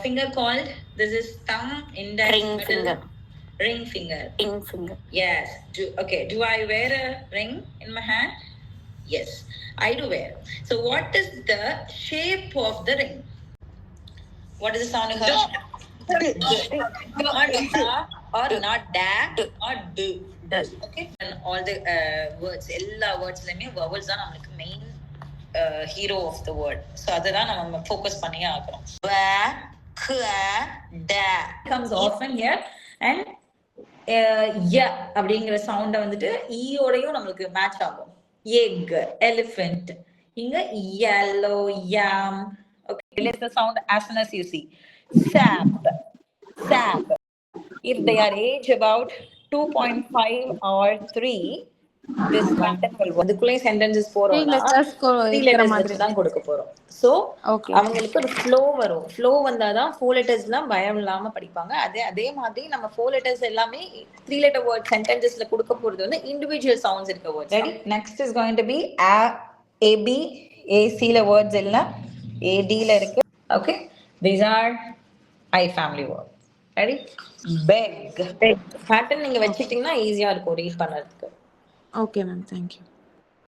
finger called? This is thumb, index, Ring middle. finger. Ring finger. Ring finger. Yes. Do I wear a ring in my hand? Yes, I do wear. So what is the shape of the ring? What is the sound you heard? Not da or not da or do. Okay. And all the words, எல்லா வேர்ட்ஸ்லயுமே vowels தான் நமக்கு main hero of the word. So அதுதான் நம்ம focus பண்ணியே ஆகணும். comes often here and அப்படிங்கிற சவுண்டை வந்துட்டு ஈயோடையும் நம்மளுக்கு மேட்ச் ஆகும். எக், எலிஃபென்ட், இங்க yellow, yam. Okay, let's the sound as soon as you see. Sap, sap. If they are age about 2.5 or 3, this content will work. அதுக்குள்ளே sentences போறோம்னா 3 letters வச்சு தான் கொடுக்க போறோம். ஸோ அவங்களுக்கு ஒரு ஃப்ளோ வரும். ஃப்ளோ வந்தாதான் 4 letters-லாம் பயம் இல்லாம படிப்பாங்க. அதே மாதிரி நம்ம 4 letters எல்லாமே 3 letter word sentences-ல கொடுக்க போறது வந்து இண்டிவிஜுவல் சவுண்ட்ஸ் இருக்க words. Ready? Next is going to be AB, AC-ல words எல்லாம் AD-ல இருக்கு. Okay, these are I family words. Ready? Beg. Pattern நீங்க வச்சிட்டீங்கன்னா ஈஸியா இருக்கும் ரீட் பண்றதுக்கு. Okay ma'am, thank you.